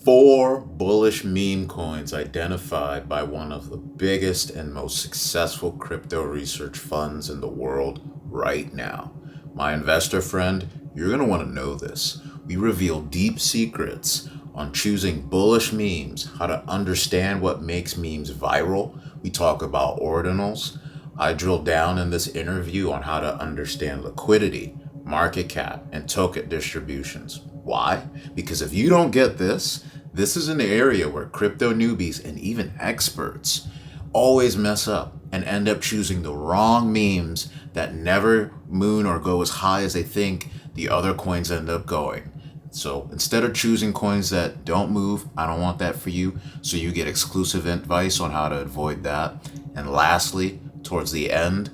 Four bullish meme coins identified by one of the biggest and most successful crypto research funds in the world right now. My investor friend, you're going to want to know this. We reveal deep secrets on choosing bullish memes, how to understand what makes memes viral. We talk about ordinals. I drill down in this interview on how to understand liquidity, market cap, and token distributions. Why? Because if you don't get this, this is an area where crypto newbies and even experts always mess up and end up choosing the wrong memes that never moon or go as high as they think the other coins end up going. So instead of choosing coins that don't move, I don't want that for you. So you get exclusive advice on how to avoid that. And lastly, towards the end,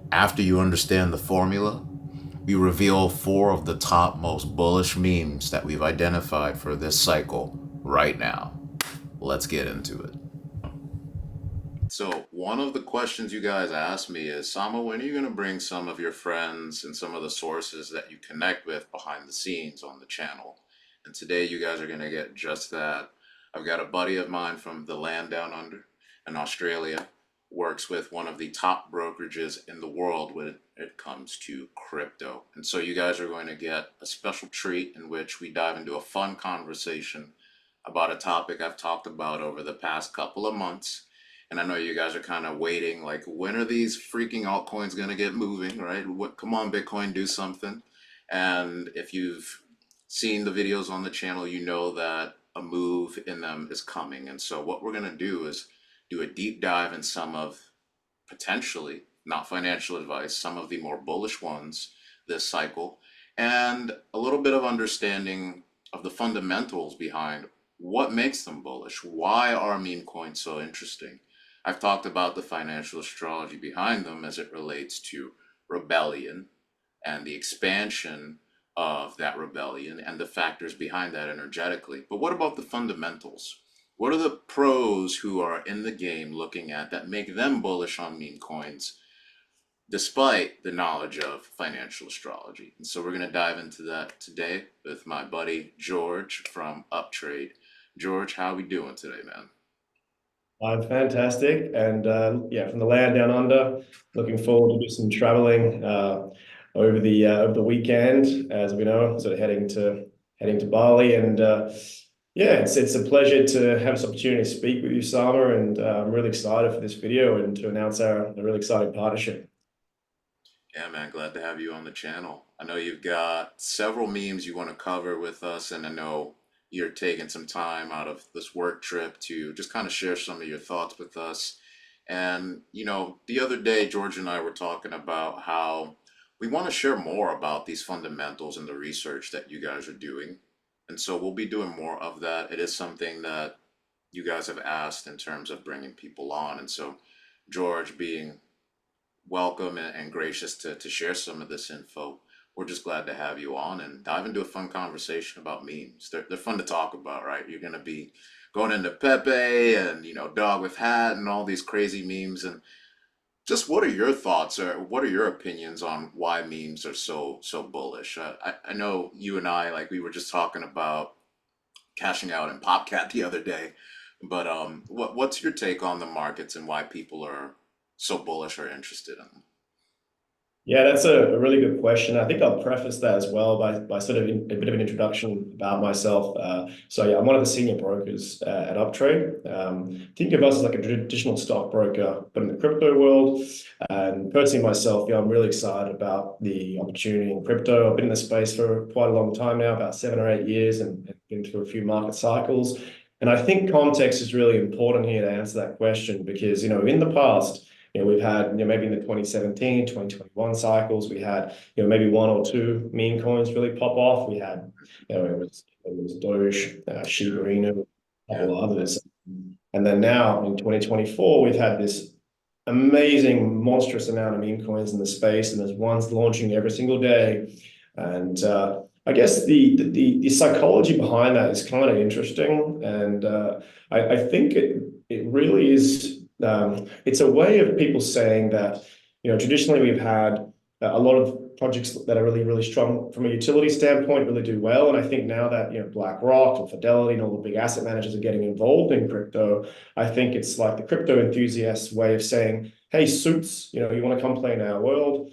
after you understand the formula, we reveal four of the top most bullish memes that we've identified for this cycle right now. Let's get into it. So, one of the questions you guys asked me is, Sama, when are you going to bring some of your friends and some of the sources that you connect with behind the scenes on the channel? And today, you guys are going to get just that. I've got a buddy of mine from the land down under in Australia, works with one of the top brokerages in the world when it comes to crypto. And so, you guys are going to get a special treat in which we dive into a fun conversation about a topic I've talked about over the past couple of months. And I know you guys are kind of waiting, like, when are these freaking altcoins going to get moving, right? What, come on, Bitcoin, do something. And if you've seen the videos on the channel, you know that a move in them is coming. And so what we're going to do is do a deep dive in some of, potentially, not financial advice, some of the more bullish ones this cycle, and a little bit of understanding of the fundamentals behind what makes them bullish. Why are meme coins so interesting? I've talked about the financial astrology behind them as it relates to rebellion and the expansion of that rebellion and the factors behind that energetically. But what about the fundamentals? What are the pros who are in the game looking at that make them bullish on meme coins despite the knowledge of financial astrology? And so we're going to dive into that today with my buddy George from Uptrade. George, how are we doing today, man? I'm fantastic, and yeah, from the land down under. Looking forward to do some traveling over the weekend, as we know, sort of heading to Bali, and yeah, it's a pleasure to have this opportunity to speak with you, Sama, and I'm really excited for this video and to announce our a really exciting partnership. Yeah, man, glad to have you on the channel. I know you've got several memes you want to cover with us, and I know you're taking some time out of this work trip to just kind of share some of your thoughts with us. And, the other day, George and I were talking about how we want to share more about these fundamentals and the research that you guys are doing. And so we'll be doing more of that. It is something that you guys have asked in terms of bringing people on. And so, George, being welcome and gracious to share some of this info. We're just glad to have you on and dive into a fun conversation about memes. They're fun to talk about, right? You're going to be going into Pepe and, Dog with Hat and all these crazy memes. And just what are your thoughts or what are your opinions on why memes are so bullish? I know you and I, like, we were just talking about cashing out in PopCat the other day. But what's your take on the markets and why people are so bullish or interested in them? Yeah, that's a really good question. I think I'll preface that as well by sort of a bit of an introduction about myself. So yeah, I'm one of the senior brokers at Uptrade. Think of us as like a traditional stockbroker, but in the crypto world. And personally myself, yeah, I'm really excited about the opportunity in crypto. I've been in the space for quite a long time now, about 7 or 8 years, and been through a few market cycles. And I think context is really important here to answer that question because, in the past, we've had, maybe in the 2017, 2021 cycles, we had, maybe one or two meme coins really pop off. We had, it was Doge, Shiba Inu, a Yeah. couple of others. And then now in 2024, we've had this amazing, monstrous amount of meme coins in the space, and there's ones launching every single day. And I guess the psychology behind that is kind of interesting, and I think it really is. It's a way of people saying that traditionally we've had a lot of projects that are really, really strong from a utility standpoint really do well. And I think now that, BlackRock and Fidelity and all the big asset managers are getting involved in crypto, I think it's like the crypto enthusiasts' way of saying, hey, Suits, you want to come play in our world?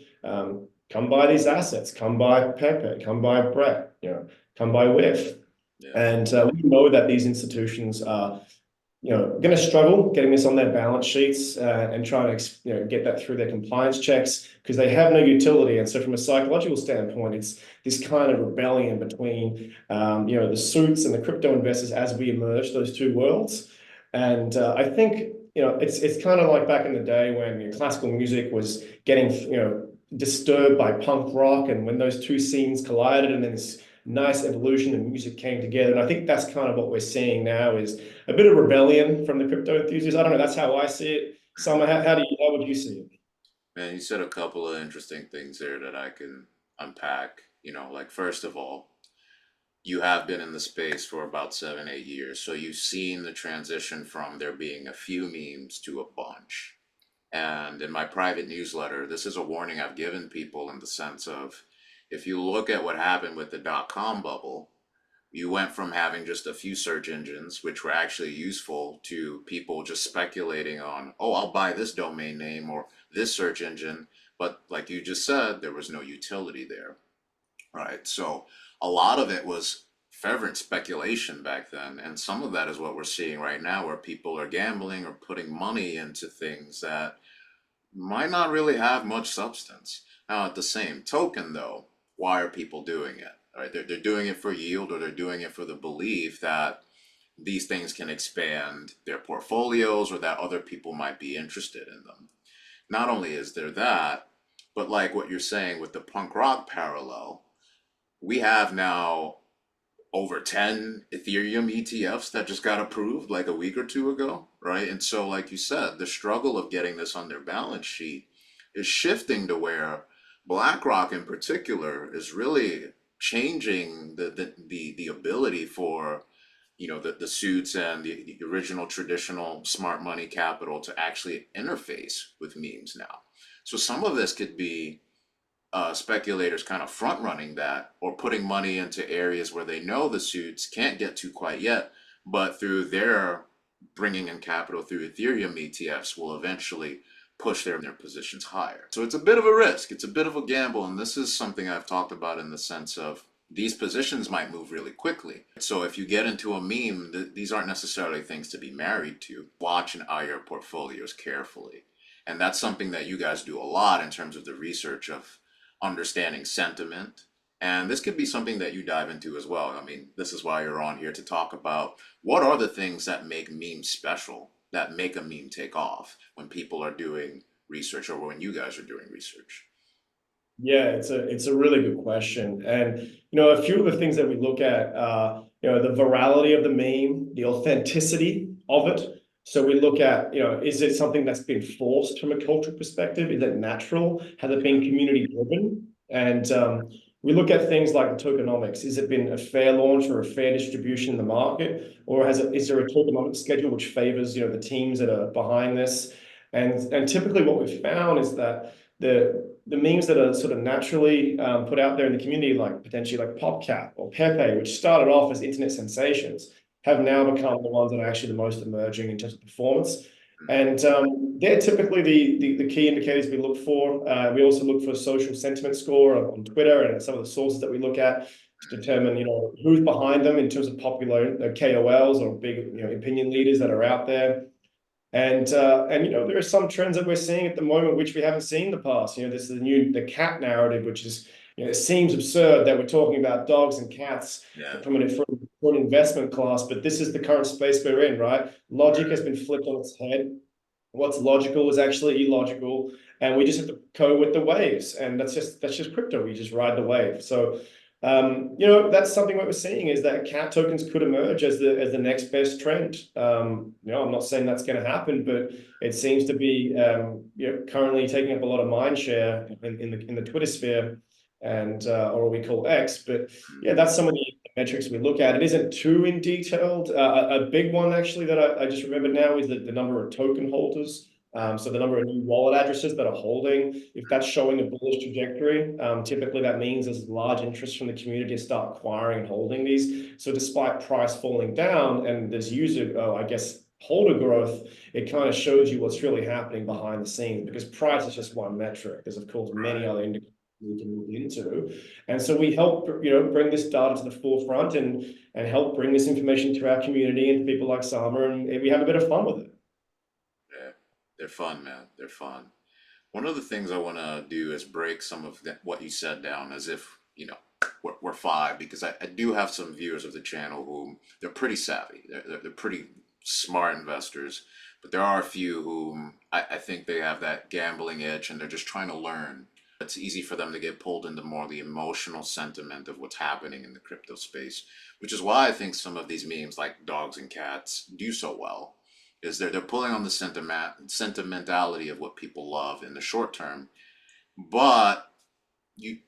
Come buy these assets, come buy Pepe, come buy Brett, come buy Whiff. Yeah. And we know that these institutions are going to struggle getting this on their balance sheets and trying to get that through their compliance checks because they have no utility. And so, from a psychological standpoint, it's this kind of rebellion between the suits and the crypto investors as we emerge those two worlds. And I think it's kind of like back in the day when classical music was getting disturbed by punk rock, and when those two scenes collided, and then this nice evolution and music came together. And I think that's kind of what we're seeing now is a bit of rebellion from the crypto enthusiasts. I don't know. That's how I see it. Summer, how would you see it? Man, you said a couple of interesting things there that I can unpack. Like first of all, you have been in the space for about 7, 8 years, so you've seen the transition from there being a few memes to a bunch. And in my private newsletter, this is a warning I've given people in the sense of if you look at what happened with the dot-com bubble, you went from having just a few search engines, which were actually useful, to people just speculating on, oh, I'll buy this domain name or this search engine. But like you just said, there was no utility there, right? So a lot of it was fervent speculation back then. And some of that is what we're seeing right now, where people are gambling or putting money into things that might not really have much substance. Now, at the same token, though, why are people doing it? Right? They're doing it for yield, or they're doing it for the belief that these things can expand their portfolios or that other people might be interested in them. Not only is there that, but like what you're saying with the punk rock parallel, we have now over 10 Ethereum ETFs that just got approved like a week or two ago, right? And so, like you said, the struggle of getting this on their balance sheet is shifting to where BlackRock in particular is really changing the ability for the suits and the original traditional smart money capital to actually interface with memes now. So some of this could be speculators kind of front running that or putting money into areas where they know the suits can't get to quite yet, but through their bringing in capital through Ethereum ETFs will eventually push their positions higher. So it's a bit of a risk, it's a bit of a gamble, and this is something I've talked about in the sense of these positions might move really quickly. So if you get into a meme, these aren't necessarily things to be married to. Watch and eye your portfolios carefully. And that's something that you guys do a lot in terms of the research of understanding sentiment. And this could be something that you dive into as well. I mean, this is why you're on here to talk about what are the things that make memes special, that make a meme take off when people are doing research or when you guys are doing research. Yeah, it's a really good question. And a few of the things that we look at are, the virality of the meme, the authenticity of it. So we look at, is it something that's been forced from a cultural perspective? Is it natural? Has it been community driven? And we look at things like the tokenomics. Is it been a fair launch or a fair distribution in the market? Or is there a tokenomics schedule which favors, the teams that are behind this? And typically what we've found is that the memes that are sort of naturally put out there in the community, like potentially like PopCap or Pepe, which started off as internet sensations, have now become the ones that are actually the most emerging in terms of performance. And they're typically the key indicators we look for. We also look for a social sentiment score on Twitter and some of the sources that we look at to determine, who's behind them in terms of popular KOLs or big, opinion leaders that are out there. And there are some trends that we're seeing at the moment which we haven't seen in the past. This is the cat narrative, which is, it seems absurd that we're talking about dogs and cats Yeah. from an investment class, but this is the current space we're in, right? Logic has been flipped on its head. What's logical is actually illogical, and we just have to go with the waves, and that's just crypto. We just ride the wave. So that's something what we're seeing is that cat tokens could emerge as the next best trend. I'm not saying that's going to happen, but it seems to be currently taking up a lot of mind share in the Twitter sphere and or what we call X. But yeah, that's some of the metrics we look at. It isn't too in detailed. A big one actually that I just remembered now is the number of token holders Okay. So the number of new wallet addresses that are holding, if that's showing a bullish trajectory, typically that means there's large interest from the community to start acquiring and holding these. So despite price falling down and there's user, I guess, holder growth, it kind of shows you what's really happening behind the scenes, because price is just one metric. There's of course many Right. other indicators we can look into, and so we help bring this data to the forefront and help bring this information to our community and to people like Summer, and we have a bit of fun with it. Yeah. They're fun, man. They're fun. One of the things I want to do is break some of what you said down as if, we're five, because I do have some viewers of the channel who they're pretty savvy. They're pretty smart investors, but there are a few whom I think they have that gambling itch and they're just trying to learn. It's easy for them to get pulled into more the emotional sentiment of what's happening in the crypto space, which is why I think some of these memes like dogs and cats do so well, is they're pulling on the sentimentality of what people love in the short term, but you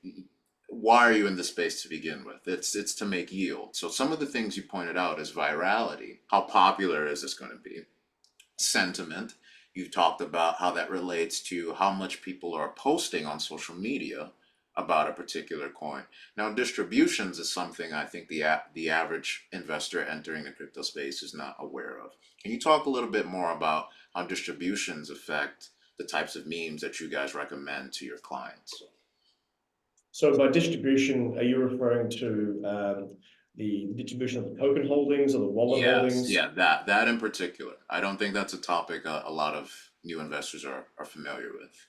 why are you in the space to begin with? It's to make yield. So some of the things you pointed out is virality. How popular is this going to be? Sentiment. You've talked about how that relates to how much people are posting on social media about a particular coin. Now, distributions is something I think the average investor entering the crypto space is not aware of. Can you talk a little bit more about how distributions affect the types of memes that you guys recommend to your clients? So by distribution, are you referring to the distribution of the token holdings or the wallet Yes, holdings? yeah, that in particular. I don't think that's a topic a lot of new investors are familiar with.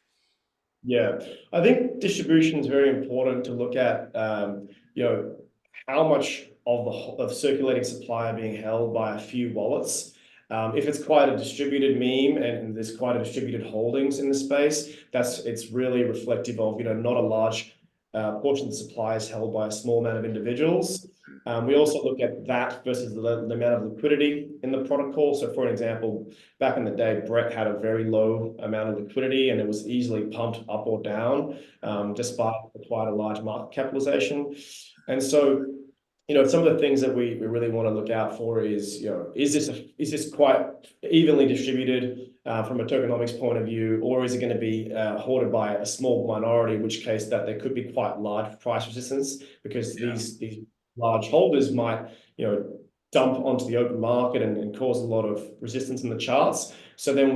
Yeah, I think distribution is very important to look at. You know, how much of of circulating supply are being held by a few wallets. If it's quite a distributed meme and there's quite a distributed holdings in the space, it's really reflective of not a large portion of the supply is held by a small amount of individuals. We also look at that versus the amount of liquidity in the protocol. So, for an example, back in the day, Brett had a very low amount of liquidity and it was easily pumped up or down, despite quite a large market capitalization. And so, some of the things that we really want to look out for is, is this quite evenly distributed from a tokenomics point of view, or is it going to be hoarded by a small minority, in which case that there could be quite large price resistance because Yeah. these large holders might, dump onto the open market and cause a lot of resistance in the charts. So then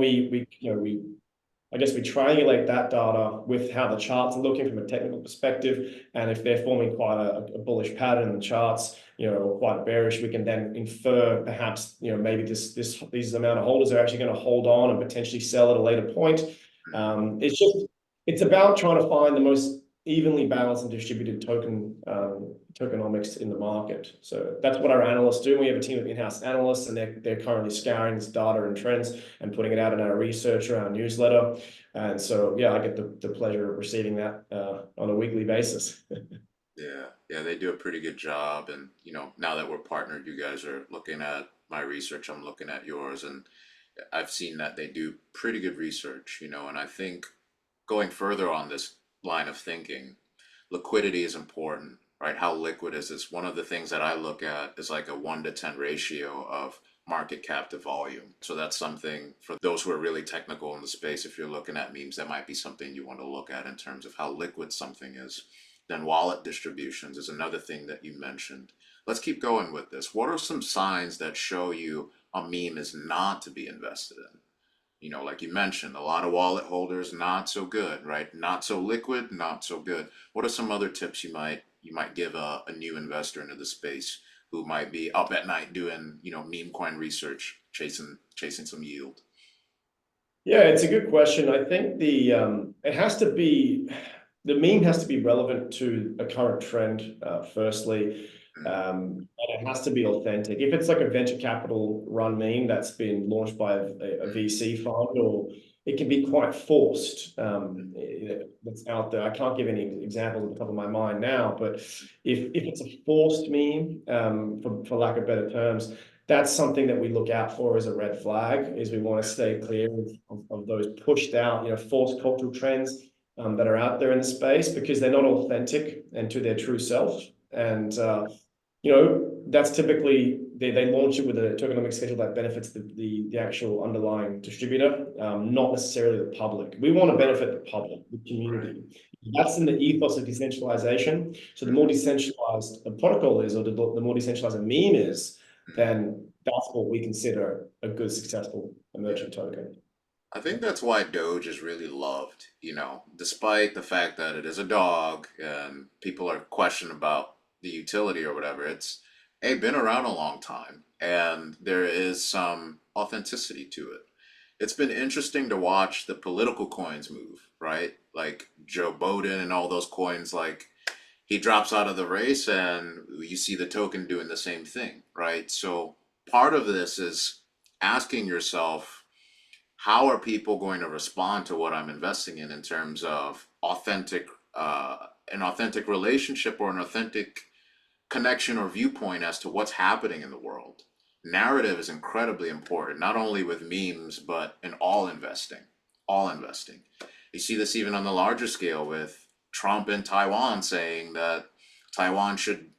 I guess we triangulate that data with how the charts are looking from a technical perspective, and if they're forming quite a bullish pattern in the charts, or quite bearish, we can then infer perhaps maybe these amount of holders are actually going to hold on and potentially sell at a later point. Mhm. It's about trying to find the most evenly balanced and distributed tokenomics in the market. So that's what our analysts do. We have a team of in-house analysts, and they're currently scouring this data and trends and putting it out in our research or our newsletter. And so, yeah, I get the pleasure of receiving that on a weekly basis. Yeah, yeah, they do a pretty good job. And, now that we're partnered, you guys are looking at my research, I'm looking at yours, and I've seen that they do pretty good research, and I think going further on this line of thinking, liquidity is important, right? How liquid is this? One of the things that I look at is like a 1 to 10 ratio of market cap to volume. So that's something for those who are really technical in the space. If you're looking at memes, that might be something you want to look at in terms of how liquid something is. Then wallet distributions is another thing that you mentioned. Let's keep going with this. What are some signs that show you a meme is not to be invested in? Like you mentioned, a lot of wallet holders, not so good, right? Not so liquid, not so good. What are some other tips you might give a new investor into the space who might be up at night doing, meme coin research, chasing some yield? Yeah, it's a good question. I think the meme has to be relevant to a current trend, firstly, Mm, and it has to be authentic. If it's like a venture capital run meme that's been launched by a mm, VC fund, or it can be quite forced, that's out there. I can't give any examples at the top of my mind now, but if it's a forced meme, for lack of better terms, that's something that we look out for as a red flag, is we want to stay clear of those pushed out, forced cultural trends that are out there in the space, because they're not authentic and to their true self. And that's typically they launch it with a tokenomic schedule that benefits the actual underlying distributor, not necessarily the public. We want to benefit the public, the Right. community. That's in the ethos of decentralization. So the more decentralized a protocol is, or the more decentralized a meme is, Mhm. then that's what we consider a good, successful Yeah. emergent token. I think that's why Doge is really loved, despite the fact that it is a dog and people are questioning about the utility or whatever. Been around a long time and there is some authenticity to it. It's been interesting to watch the political coins move, right? Like Joe Biden and all those coins, like he drops out of the race and you see the token doing the same thing, right? So part of this is asking yourself, how are people going to respond to what I'm investing in terms of an authentic relationship or an authentic connection or viewpoint as to what's happening in the world. Narrative is incredibly important, not only with memes, but in all investing. All investing. You see this even on the larger scale with Trump in Taiwan saying that Taiwan should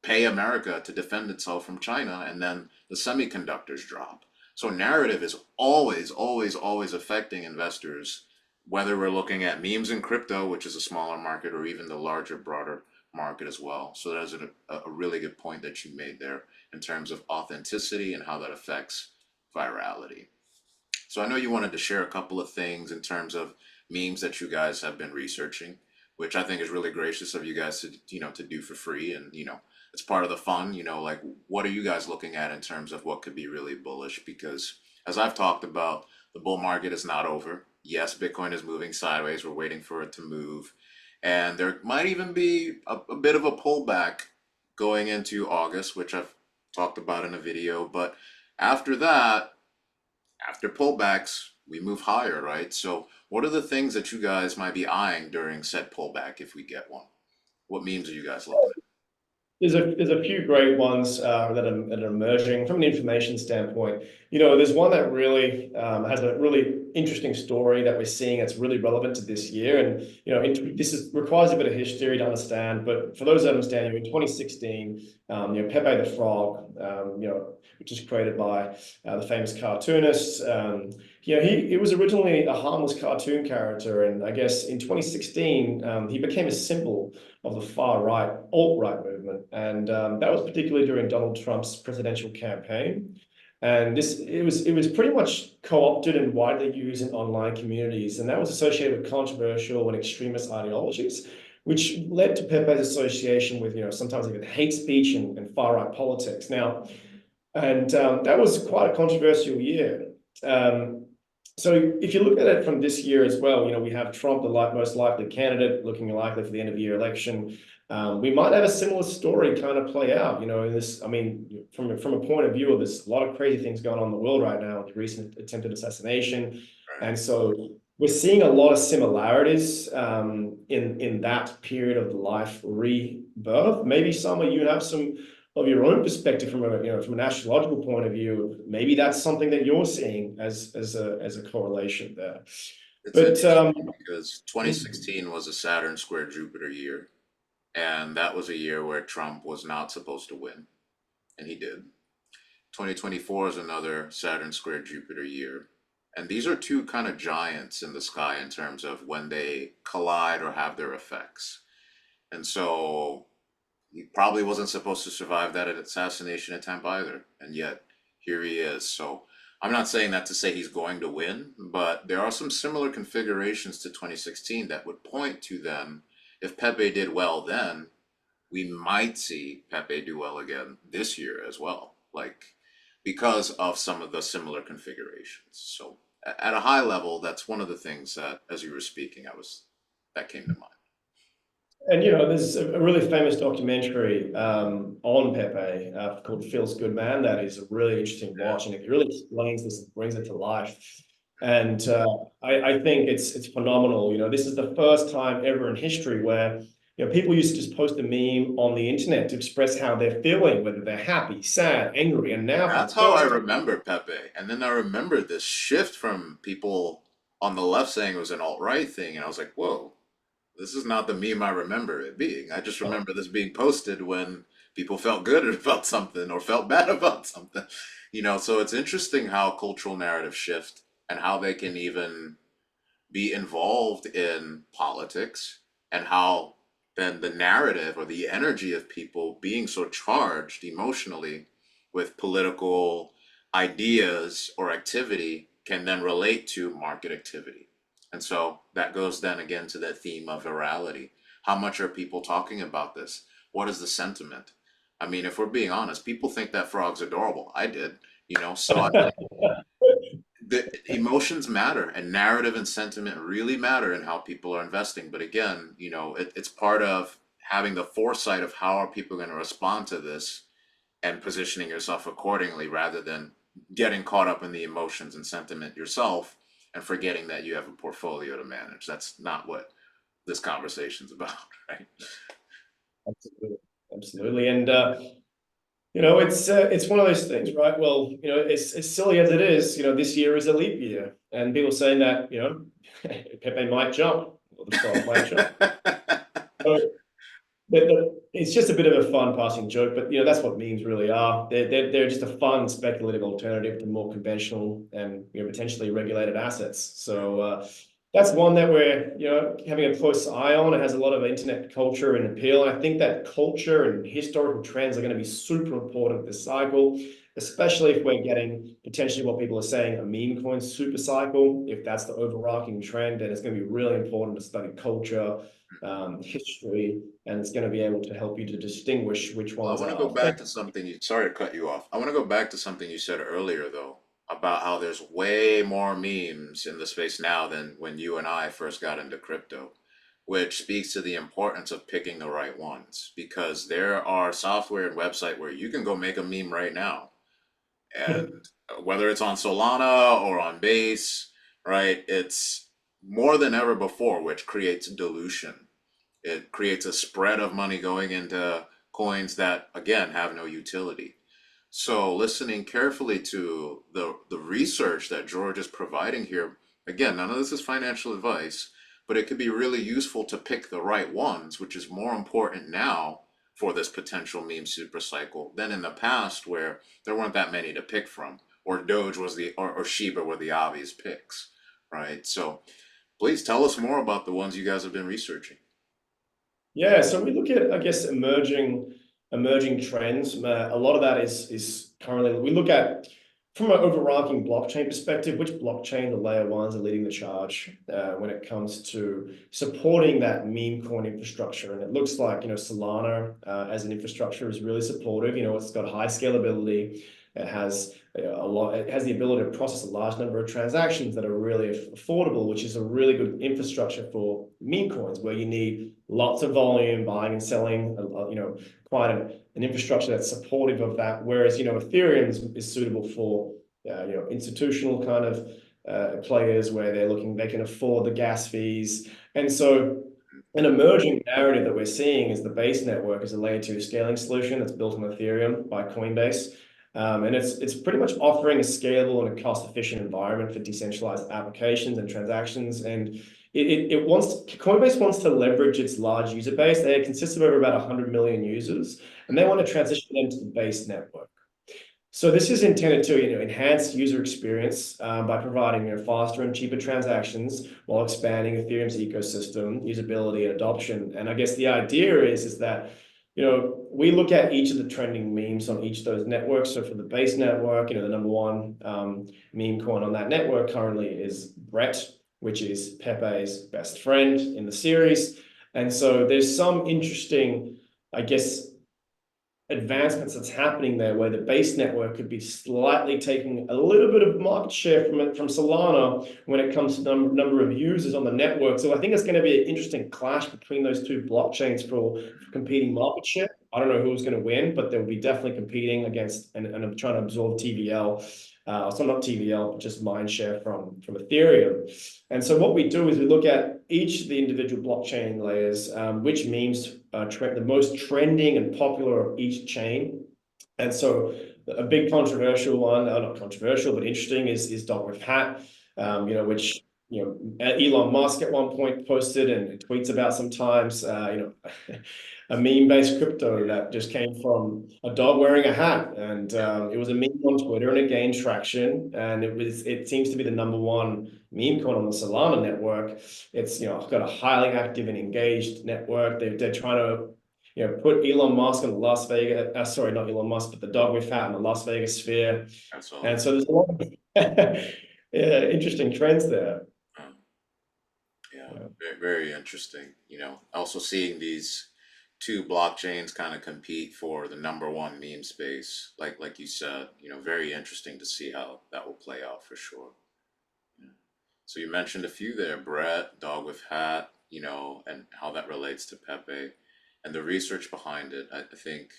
pay America to defend itself from China, and then the semiconductors drop. So narrative is always, always, always affecting investors, whether we're looking at memes and crypto, which is a smaller market, or even the larger, broader market as well. So that's a really good point that you made there in terms of authenticity and how that affects virality. So I know you wanted to share a couple of things in terms of memes that you guys have been researching, which I think is really gracious of you guys to, to do for free. And, it's part of the fun, like what are you guys looking at in terms of what could be really bullish? Because as I've talked about, the bull market is not over. Yes, Bitcoin is moving sideways. We're waiting for it to move. And there might even be a bit of a pullback going into August, which I've talked about in a video. But after that, after pullbacks, we move higher, right? So, what are the things that you guys might be eyeing during said pullback if we get one? What memes are you guys looking There's a few great ones that are emerging from an information standpoint. There's one that really has a really interesting story that we're seeing that's really relevant to this year, and this requires a bit of history to understand. But for those that understand, in 2016, Pepe the Frog, which is created by the famous cartoonist. He was originally a harmless cartoon character, and I guess in 2016 he became a symbol of the far right, alt-right movement. And that was particularly during Donald Trump's presidential campaign. And it was pretty much co-opted and widely used in online communities. And that was associated with controversial and extremist ideologies, which led to Pepe's association with, sometimes even hate speech and far-right politics. Now, and that was quite a controversial year. Um, so if you look at it from this year as well, we have Trump, the most likely candidate, looking likely for the end of year election. We might have a similar story kind of play out, in this. I mean, from a point of view of this, a lot of crazy things going on in the world right now, the recent attempted assassination, at? Right. and so we're seeing a lot of similarities in that period of the life rebirth. Maybe some of you have some of your own perspective from from an astrological point of view. Maybe that's something that you're seeing as a correlation there. It's But interesting because 2016 was a Saturn square Jupiter year, and that was a year where Trump was not supposed to win, and he did. 2024 is another Saturn square Jupiter year. And these are two kind of giants in the sky in terms of when they collide or have their effects. And so he probably wasn't supposed to survive that assassination attempt either. And yet here he is. So I'm not saying that to say he's going to win, but there are some similar configurations to 2016 that would point to them. If Pepe did well then, we might see Pepe do well again this year as well. Like because of some of the similar configurations. So at a high level, that's one of the things that as you were speaking, that came to mind. And there's a really famous documentary on Pepe called "Feels Good Man" that is a really interesting Yeah. watch, and it really explains this and brings it to life. And I think it's phenomenal. This is the first time ever in history where people used to just post a meme on the internet to express how they're feeling, whether they're happy, sad, angry, and now for the That's how I first time. remember Pepe. And then I remember this shift from people on the left saying it was an alt-right thing. And I was like, whoa, this is not the meme I remember it being. I just remember this being posted when People felt good about something or felt bad about something. So it's interesting how cultural narratives shift and how they can even be involved in politics, and how then the narrative or the energy of people being so charged emotionally with political ideas or activity can then relate to market activity. And so that goes then again to that theme of virality. How much are people talking about this? What is the sentiment? I mean, if we're being honest, people think that frog's adorable. I did, so I mean, the emotions matter, and narrative and sentiment really matter in how people are investing. But again, it's part of having the foresight of how are people going to respond to this and positioning yourself accordingly, rather than getting caught up in the emotions and sentiment yourself and forgetting that you have a portfolio to manage. That's not what this conversation's about. Right? Absolutely. Absolutely. And it's one of those things, right? Well, as silly as it is, this year is a leap year, and people saying that, Pepe might jump, or the frog might jump. So it's just a bit of a fun passing joke, but that's what memes really are. They're just a fun speculative alternative to more conventional and potentially regulated assets. So that's one that we're having a close eye on. It has a lot of internet culture and appeal. And I think that culture and historical trends are going to be super important this cycle, especially if we're getting potentially what people are saying, a meme coin super cycle. If that's the overarching trend, then it's going to be really important to study culture, history, and it's going to be able to help you to distinguish which Well, I ones want to go are back fake. to something you, sorry to cut you off. I want to go back to something you said earlier, though, about how there's way more memes in the space now than when you and I first got into crypto, which speaks to the importance of picking the right ones, because there are software and website where you can go make a meme right now. And whether it's on Solana or on Base, right, it's more than ever before, which creates dilution. It creates a spread of money going into coins that, again, have no utility. So, listening carefully to the research that George is providing here, again, none of this is financial advice, but it could be really useful to pick the right ones, which is more important now for this potential meme super cycle than in the past, where there weren't that many to pick from, or Doge was or Shiba were the obvious picks, right? So, please tell us more about the ones you guys have been researching. Yeah, so we look at, I guess, emerging trends. A lot of that is currently we look at from an overarching blockchain perspective, which blockchain, the layer ones, are leading the charge when it comes to supporting that meme coin infrastructure. And it looks like Solana as an infrastructure is really supportive. It's got high scalability. It has a lot. It has the ability to process a large number of transactions that are really affordable, which is a really good infrastructure for meme coins, where you need lots of volume, buying and selling. Quite an infrastructure that's supportive of that. Whereas Ethereum is suitable for institutional kind of players, where they can afford the gas fees. And so an emerging narrative that we're seeing is the Base network is a layer 2 scaling solution that's built on Ethereum by Coinbase. And it's pretty much offering a scalable and a cost-efficient environment for decentralized applications and transactions. And Coinbase wants to leverage its large user base. They consist of over about 100 million users, and they want to transition them to the Base network. So this is intended to enhance user experience by providing faster and cheaper transactions while expanding Ethereum's ecosystem, usability, and adoption. And I guess the idea is that we look at each of the trending memes on each of those networks. So for the Base network, the number one meme coin on that network currently is Brett, which is Pepe's best friend in the series. And so there's some interesting, I guess, advancements that's happening there, where the Base network could be slightly taking a little bit of market share from Solana when it comes to number of users on the network. So I think it's going to be an interesting clash between those two blockchains for competing market share. I don't know who's going to win, but they'll be definitely competing against and I'm trying to absorb TVL. So not TVL, but just mind share from Ethereum. And so what we do is we look at each of the individual blockchain layers, which memes are the most trending and popular of each chain. And so a big controversial one, not controversial, but interesting, is Dog with Hat, which Elon Musk at one point posted and tweets about sometimes, a meme-based crypto that just came from a dog wearing a hat, and Yeah. it was a meme on Twitter, and it gained traction, and it seems to be the number one meme coin on the Solana network. It's got a highly active and engaged network. They're trying to put Elon Musk in the Las Vegas, sorry, not Elon Musk, but the dog with hat in the Las Vegas sphere, I saw and that. so there's a lot of yeah, interesting trends there. Um, yeah, Yeah. very, very interesting. Also seeing these two blockchains kind of compete for the number one meme space, like you said, very interesting to see how that will play out for sure. Yeah. So you mentioned a few there, Brett, Dog with Hat, and how that relates to Pepe. And the research behind it, I think,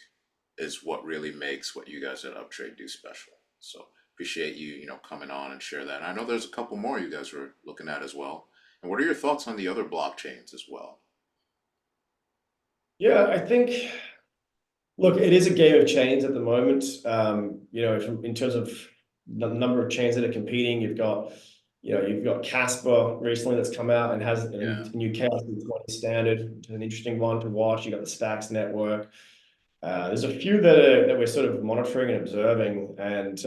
is what really makes what you guys at Uptrade do special. So appreciate you, coming on and share that. And I know there's a couple more you guys were looking at as well. And what are your thoughts on the other blockchains as well? Yeah, I think, look, it is a game of chains at the moment. In terms of the number of chains that are competing, you've got Casper recently that's come out and has a Yeah, new KRC-20 standard, which is an interesting one to watch. You've got the Stacks network. There's a few that we're sort of monitoring and observing, and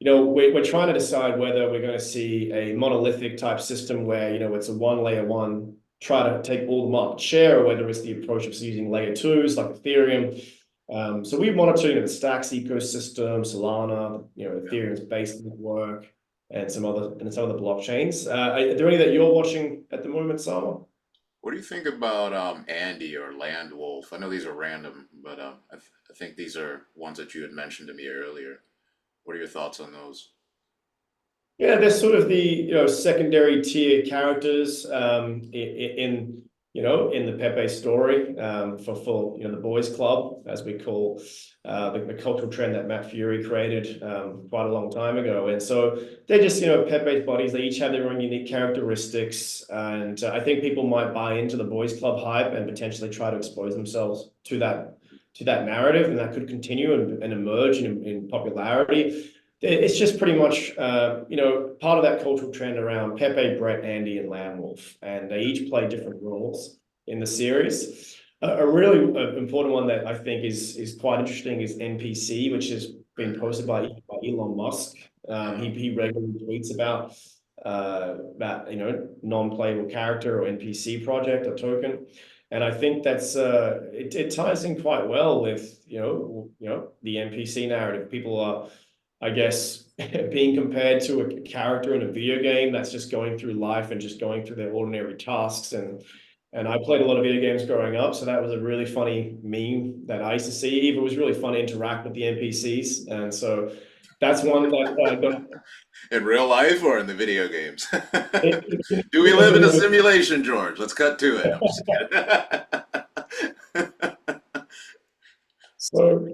we're trying to decide whether we're going to see a monolithic type system where, it's a one layer one, try to take all the market share, or whether it's the approach of using layer twos like Ethereum. So we monitor, the Stacks ecosystem, Solana, yeah. Ethereum's base network, and some other blockchains. Are there any that you're watching at the moment, Sama? What do you think about Andy or Land Wolf? I know these are random, but I think these are ones that you had mentioned to me earlier. What are your thoughts on those? Yeah, they're sort of the secondary tier characters in the Pepe story, for the boys club, as we call the cultural trend that Matt Fury created quite a long time ago. And so they're just Pepe's bodies. They each have their own unique characteristics, and I think people might buy into the boys club hype and potentially try to expose themselves to that narrative, and that could continue and emerge in popularity. It's just pretty much, part of that cultural trend around Pepe, Brett, Andy, and Lamb Wolf, and they each play different roles in the series. A really important one that I think is quite interesting is NPC, which has been Mm, posted by Elon Musk. He regularly tweets about that non-playable character or NPC project or token. And I think that's it ties in quite well with the NPC narrative. People are, I guess, being compared to a character in a video game that's just going through life and just going through their ordinary tasks. And I played a lot of video games growing up, so that was a really funny meme that I used to see. It was really fun to interact with the NPCs, and so that's one that got in real life or in the video games? Do we in the live in a video. simulation, George? Let's cut to it. I'm just kidding. So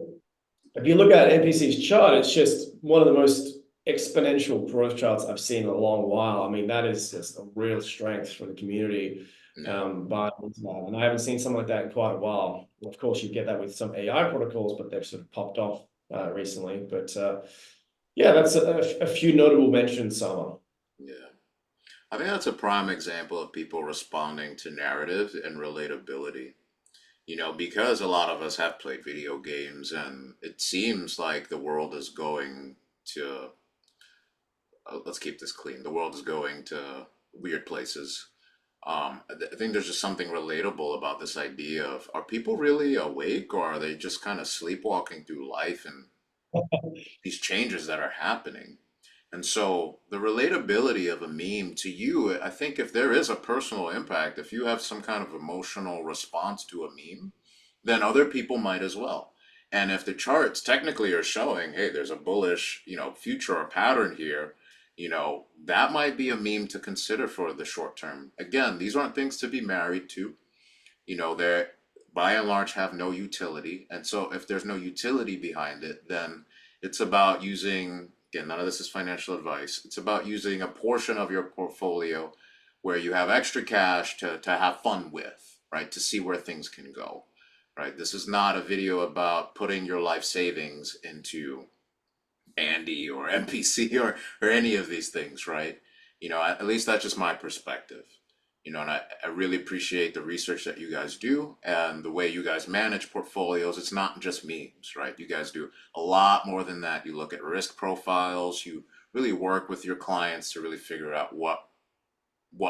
if you look at NPC's chart, it's just one of the most exponential growth charts I've seen in a long while. I mean, that is just a real strength for the community. Yeah. Buying into that. And I haven't seen something like that in quite a while. Of course, you get that with some AI protocols, but they've sort of popped off recently. But yeah, that's a few notable mentions, Summer. Yeah. I think that's a prime example of people responding to narrative and relatability. Because a lot of us have played video games and it seems like the world is going to, let's keep this clean, the world is going to weird places. I think there's just something relatable about this idea of are people really awake or are they just kind of sleepwalking through life and these changes that are happening? And so the relatability of a meme to you, I think if there is a personal impact, if you have some kind of emotional response to a meme, then other people might as well. And if the charts technically are showing, hey, there's a bullish, future or pattern here, that might be a meme to consider for the short term. Again, these aren't things to be married to. They're by and large have no utility. And so if there's no utility behind it, then it's about using, again, none of this is financial advice. It's about using a portion of your portfolio where you have extra cash to have fun with, right? To see where things can go, right? This is not a video about putting your life savings into Andy or NPC or any of these things, right? At least that's just my perspective. And I really appreciate the research that you guys do and the way you guys manage portfolios. It's not just memes, right? You guys do a lot more than that. You look at risk profiles, you really work with your clients to really figure out what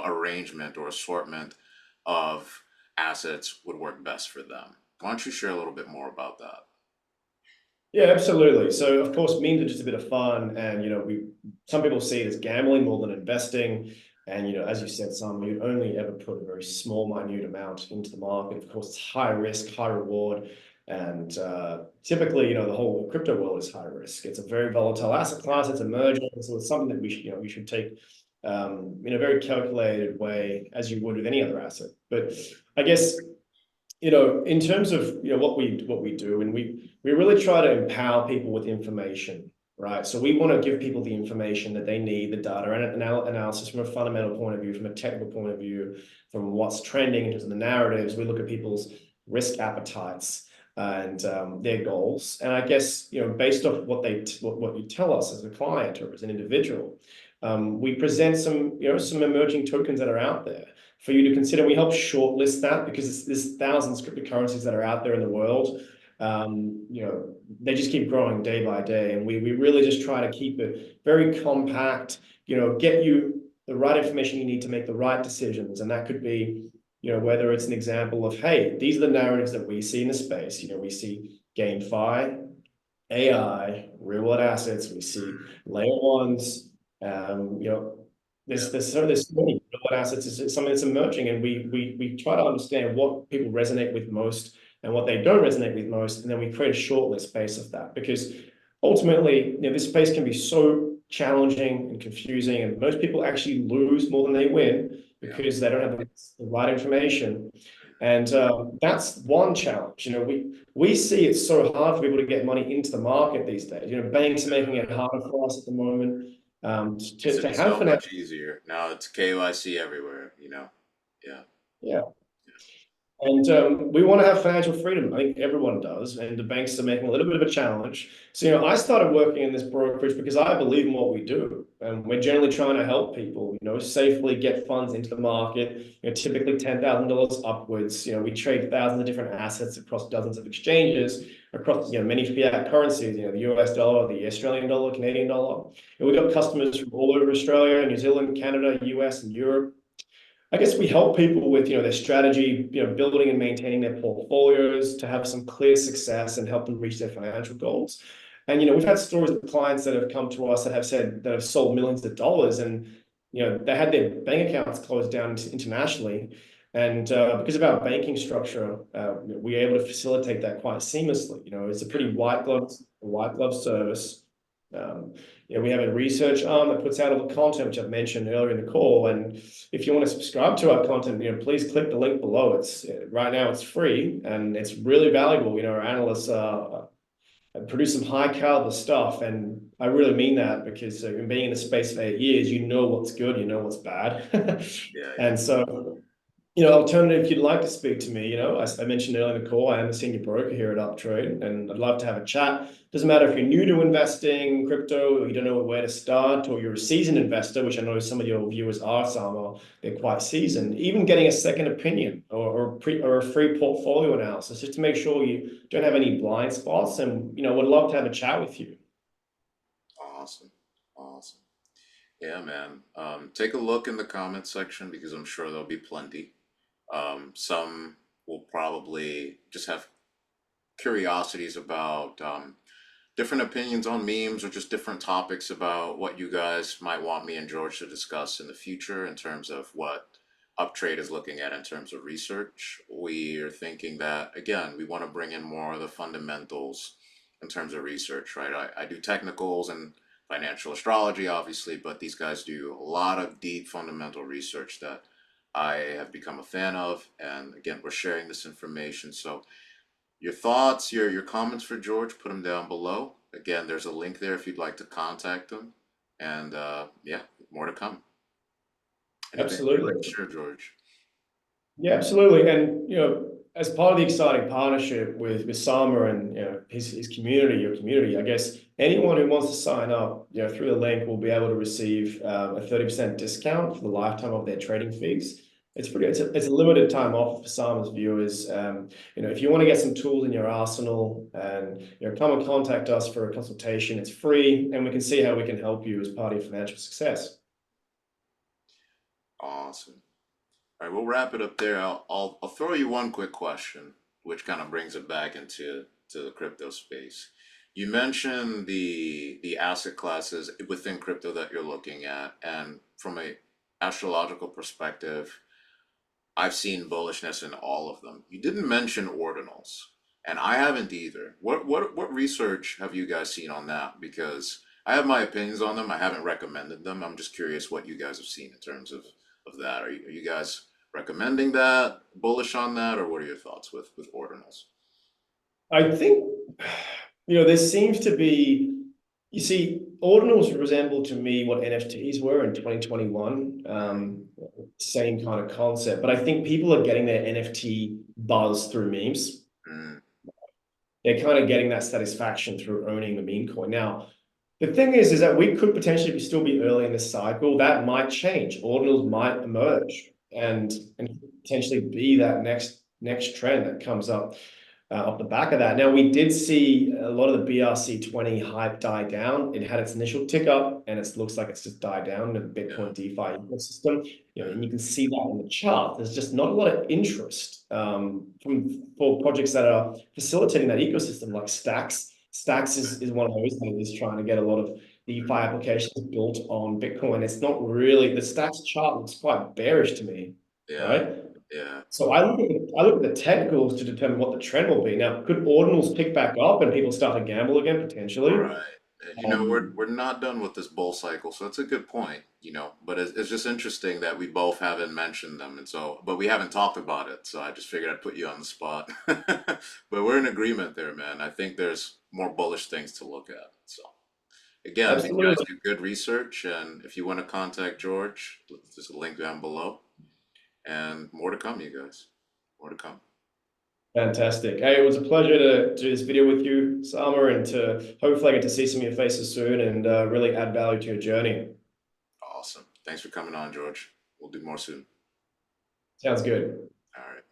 arrangement or assortment of assets would work best for them. Why don't you share a little bit more about that? Yeah, absolutely. So of course, memes are just a bit of fun, and we some people see it as gambling more than investing. And as you said, some you only ever put a very small, minute amount into the market. Of course, it's high risk, high reward, and typically, the whole crypto world is high risk. It's a very volatile asset class. It's emerging, so it's something that we should take in a very calculated way, as you would with any other asset. But I guess in terms of what we do, and we really try to empower people with information, right? So we want to give people the information that they need, the data and analysis from a fundamental point of view, from a technical point of view, from what's trending in terms of the narratives. We look at people's risk appetites and their goals, and I guess based off what you tell us as a client or as an individual, we present some emerging tokens that are out there for you to consider. We help shortlist that because there's thousands of cryptocurrencies that are out there in the world. They just keep growing day by day, and we really just try to keep it very compact. Get you the right information you need to make the right decisions, and that could be whether it's an example of, hey, these are the narratives that we see in the space. We see GameFi, AI, real world assets. We see layer ones. Um, you know, Yeah. there's so many real world assets. It's something that's emerging, and we try to understand what people resonate with most and what they don't resonate with most, and then we create a shortlist based of that. Because ultimately, this space can be so challenging and confusing, and most people actually lose more than they win Yeah. because they don't have the right information. And that's one challenge. We see it's so hard for people to get money into the market these days. Banks are making it harder for us at the moment Used to to be have so financial. much easier. Now it's KYC everywhere. Yeah. Yeah. And we want to have financial freedom. I think everyone does, and the banks are making a little bit of a challenge. So, I started working in this brokerage because I believe in what we do, and we're generally trying to help people, safely get funds into the market. Typically $10,000 upwards. We trade thousands of different assets across dozens of exchanges, across many fiat currencies. The US dollar, the Australian dollar, Canadian dollar. And we've got customers from all over Australia, New Zealand, Canada, US, and Europe. I guess we help people with their strategy, building and maintaining their portfolios to have some clear success and help them reach their financial goals. And we've had stories of clients that have come to us that have said that have sold millions of dollars, and they had their bank accounts closed down internationally, and because of our banking structure, we're able to facilitate that quite seamlessly. It's a pretty white glove service. Um, we have a research arm that puts out all the content, which I've mentioned earlier in the call. And if you want to subscribe to our content, please click the link below. It's right now it's free and it's really valuable. Our analysts produce some high caliber stuff, and I really mean that because in being in the space for 8 years, you know what's good, you know what's bad, Yeah. Yeah. and so alternative, if you'd like to speak to me, I mentioned earlier in the call, I am a senior broker here at Uptrade, and I'd love to have a chat. Doesn't matter if you're new to investing crypto, or you don't know where to start, or you're a seasoned investor, which I know some of your viewers are, some are, they're quite seasoned. Even getting a second opinion or a free portfolio analysis, just to make sure you don't have any blind spots, and would love to have a chat with you. Awesome. Awesome. Yeah, man. Take a look in the comment section because I'm sure there'll be plenty. Some will probably just have curiosities about different opinions on memes or just different topics about what you guys might want me and George to discuss in the future in terms of what Uptrade is looking at in terms of research. We are thinking that, again, we want to bring in more of the fundamentals in terms of research, right? I do technicals and financial astrology, obviously, but these guys do a lot of deep fundamental research that I have become a fan of. And again, we're sharing this information. So your thoughts, your comments for George, put them down below. Again, there's a link there if you'd like to contact him. And yeah, more to come. Anything you'd like to Absolutely. share, George? Yeah, absolutely. And as part of the exciting partnership with Sama and his community, your community, I guess anyone who wants to sign up, through the link will be able to receive a 30% discount for the lifetime of their trading fees. It's a limited time offer for Sama's viewers. If you want to get some tools in your arsenal, and come and contact us for a consultation. It's free, and we can see how we can help you as part of your financial success. Awesome. All right, we'll wrap it up there. I'll throw you one quick question, which kind of brings it back to the crypto space. You mentioned the asset classes within crypto that you're looking at, and from a astrological perspective, I've seen bullishness in all of them. You didn't mention ordinals, and I haven't either. What research have you guys seen on that? Because I have my opinions on them. I haven't recommended them. I'm just curious what you guys have seen in terms of that. Are you guys recommending that, bullish on that, or what are your thoughts with ordinals? I think, there seems to be, you see, ordinals resemble to me what NFTs were in 2021. Same kind of concept, but I think people are getting their NFT buzz through memes. Mm, They're kind of getting that satisfaction through owning the meme coin. Now, the thing is that we could potentially still be early in this cycle. That might change. Ordinals might emerge and potentially be that next trend that comes up off the back of that. Now, we did see a lot of the BRC20 hype die down. It had its initial tick up, and it looks like it's just died down in the yeah. Bitcoin DeFi ecosystem. And Mm, you can see that in the chart. There's just not a lot of interest for projects that are facilitating that ecosystem, like Stacks. Stacks is one of those that is trying to get a lot of DeFi applications built on Bitcoin. It's not really, the Stacks chart looks quite bearish to me, yeah. right? Yeah. So I look at the technicals to determine what the trend will be. Now, could ordinals pick back up and people start to gamble again potentially? Right. And Um, we're not done with this bull cycle, so that's a good point, but it's just interesting that we both haven't mentioned them, and so, but we haven't talked about it, so I just figured I'd put you on the spot. But we're in agreement there, man. I think there's more bullish things to look at. So again, these guys Absolutely. do good research, and if you want to contact George, there's a link down below, and more to come, you guys. More to come. Fantastic. Hey, it was a pleasure to do this video with you, Sama, and to hopefully get to see some of your faces soon and really add value to your journey. Awesome. Thanks for coming on, George. We'll do more soon. Sounds good. All right.